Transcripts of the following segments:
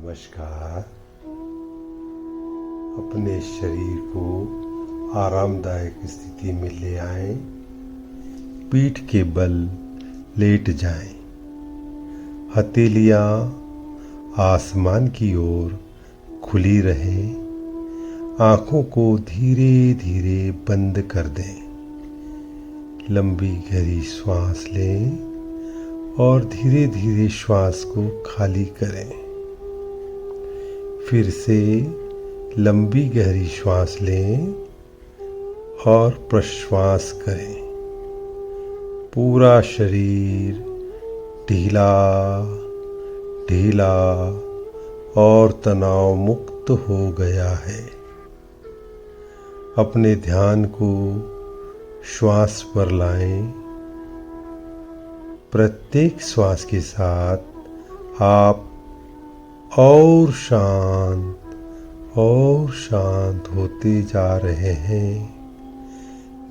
नमस्कार। अपने शरीर को आरामदायक स्थिति में ले आएं। पीठ के बल लेट जाएं। हथेलियां आसमान की ओर खुली रहें। आंखों को धीरे धीरे बंद कर दें। लंबी गहरी श्वास लें और धीरे धीरे श्वास को खाली करें। फिर से लंबी गहरी श्वास लें और प्रश्वास करें। पूरा शरीर ढीला ढीला और तनाव मुक्त हो गया है। अपने ध्यान को श्वास पर लाएं। प्रत्येक श्वास के साथ आप और शांत होते जा रहे हैं।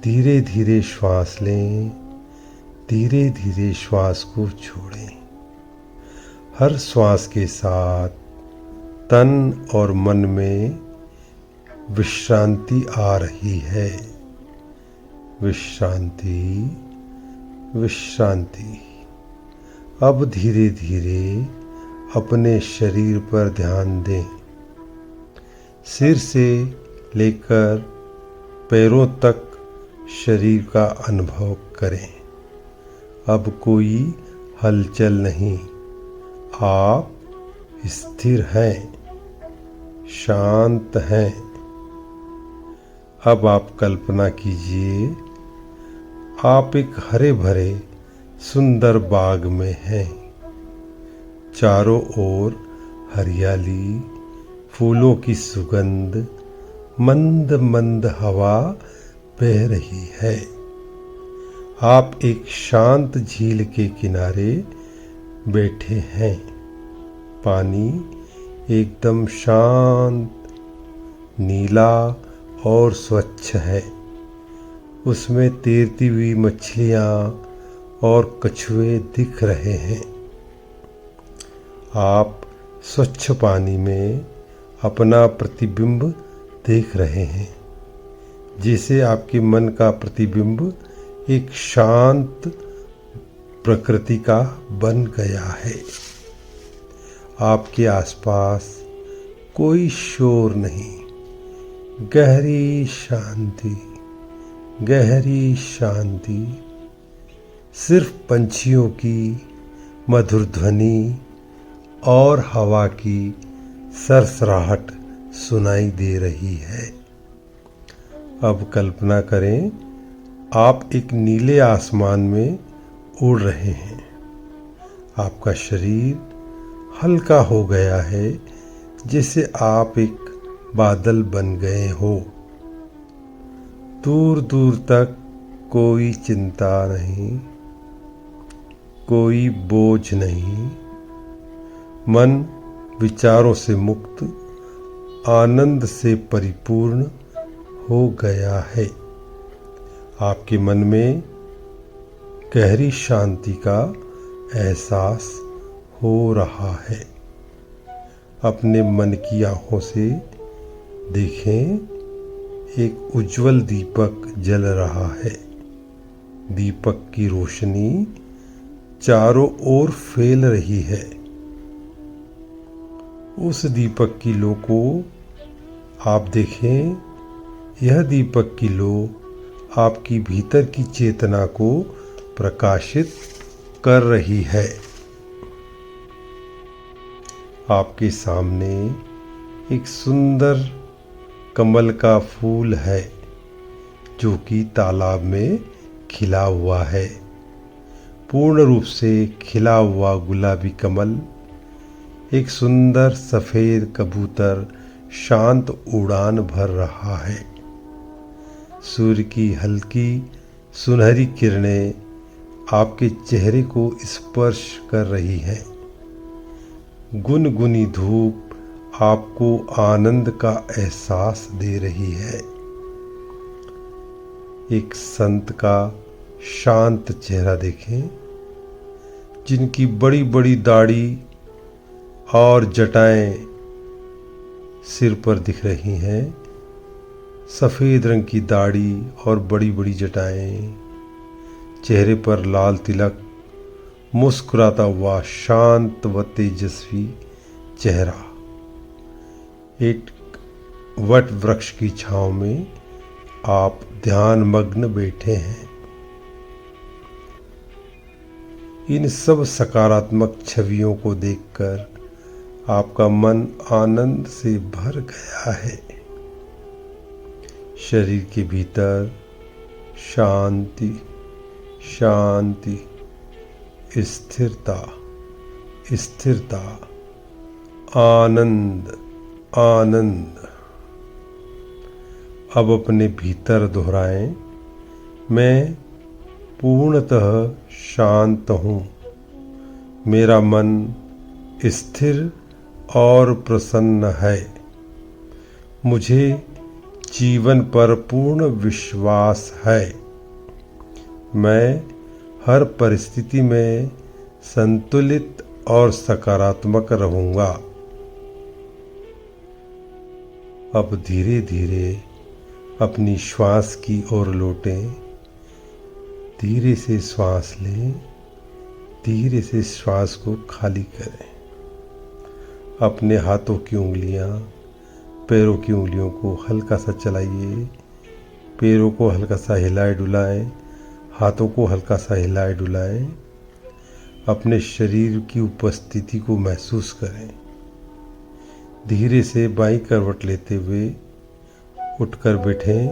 धीरे धीरे श्वास लें, धीरे धीरे श्वास को छोड़ें। हर श्वास के साथ तन और मन में विश्रांति आ रही है। विश्रांति विश्रांति। अब धीरे धीरे अपने शरीर पर ध्यान दें। सिर से लेकर पैरों तक शरीर का अनुभव करें। अब कोई हलचल नहीं। आप स्थिर हैं, शांत हैं। अब आप कल्पना कीजिए, आप एक हरे भरे सुंदर बाग में हैं। चारों ओर हरियाली, फूलों की सुगंध, मंद मंद हवा बह रही है। आप एक शांत झील के किनारे बैठे हैं। पानी एकदम शांत, नीला और स्वच्छ है। उसमें तैरती हुई मछलियां और कछुए दिख रहे हैं। आप स्वच्छ पानी में अपना प्रतिबिंब देख रहे हैं। जैसे आपके मन का प्रतिबिंब एक शांत प्रकृति का बन गया है। आपके आसपास कोई शोर नहीं। गहरी शांति, गहरी शांति। सिर्फ पंछियों की मधुर ध्वनि और हवा की सरसराहट सुनाई दे रही है। अब कल्पना करें, आप एक नीले आसमान में उड़ रहे हैं। आपका शरीर हल्का हो गया है, जैसे आप एक बादल बन गए हो। दूर दूर तक कोई चिंता नहीं, कोई बोझ नहीं। मन विचारों से मुक्त, आनंद से परिपूर्ण हो गया है। आपके मन में गहरी शांति का एहसास हो रहा है। अपने मन की आंखों से देखें, एक उज्जवल दीपक जल रहा है। दीपक की रोशनी चारों ओर फैल रही है। उस दीपक की लौ को आप देखें। यह दीपक की लौ आपकी भीतर की चेतना को प्रकाशित कर रही है। आपके सामने एक सुंदर कमल का फूल है, जो कि तालाब में खिला हुआ है। पूर्ण रूप से खिला हुआ गुलाबी कमल। एक सुंदर सफेद कबूतर शांत उड़ान भर रहा है। सूर्य की हल्की सुनहरी किरणें आपके चेहरे को स्पर्श कर रही हैं। गुनगुनी धूप आपको आनंद का एहसास दे रही है। एक संत का शांत चेहरा देखें, जिनकी बड़ी बड़ी दाढ़ी और जटाएं सिर पर दिख रही हैं। सफ़ेद रंग की दाढ़ी और बड़ी बड़ी जटाएं, चेहरे पर लाल तिलक, मुस्कुराता हुआ शांत व तेजस्वी चेहरा। एक वट वृक्ष की छांव में आप ध्यान मग्न बैठे हैं। इन सब सकारात्मक छवियों को देखकर आपका मन आनंद से भर गया है। शरीर के भीतर शांति शांति, स्थिरता स्थिरता, आनंद आनंद। अब अपने भीतर दोहराएं, मैं पूर्णतः शांत हूँ। मेरा मन स्थिर और प्रसन्न है। मुझे जीवन पर पूर्ण विश्वास है। मैं हर परिस्थिति में संतुलित और सकारात्मक रहूँगा। अब धीरे धीरे अपनी श्वास की ओर लौटें। धीरे से श्वास लें, धीरे से श्वास को खाली करें। अपने हाथों की उंगलियां, पैरों की उंगलियों को हल्का सा चलाइए। पैरों को हल्का सा हिलाए डुलाएं, हाथों को हल्का सा हिलाए डुलाएं। अपने शरीर की उपस्थिति को महसूस करें। धीरे से बाईं करवट लेते हुए उठकर बैठें।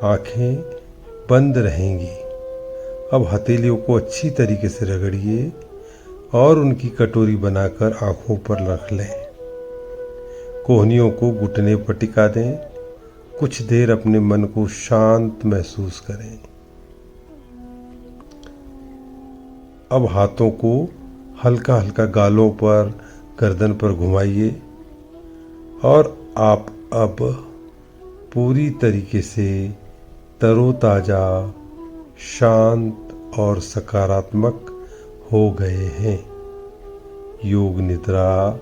आंखें बंद रहेंगी। अब हथेलियों को अच्छी तरीके से रगड़िए और उनकी कटोरी बनाकर आंखों पर रख लें। कोहनियों को घुटने पर टिका दें। कुछ देर अपने मन को शांत महसूस करें। अब हाथों को हल्का हल्का गालों पर, गर्दन पर घुमाइए और आप अब पूरी तरीके से तरोताज़ा, शांत और सकारात्मक हो गए हैं। योग निद्रा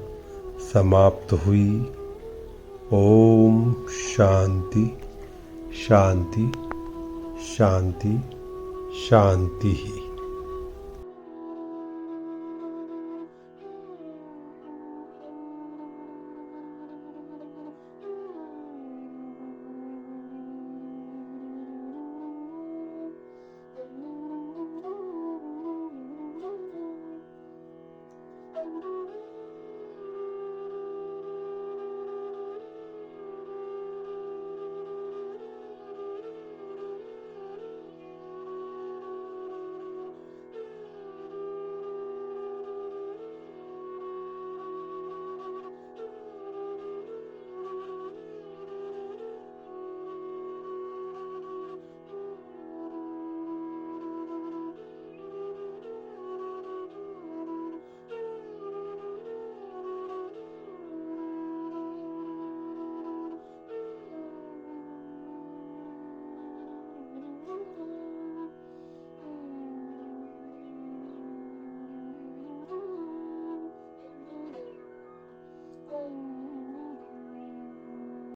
समाप्त हुई। ओम शांति शांति शांति शांति ही।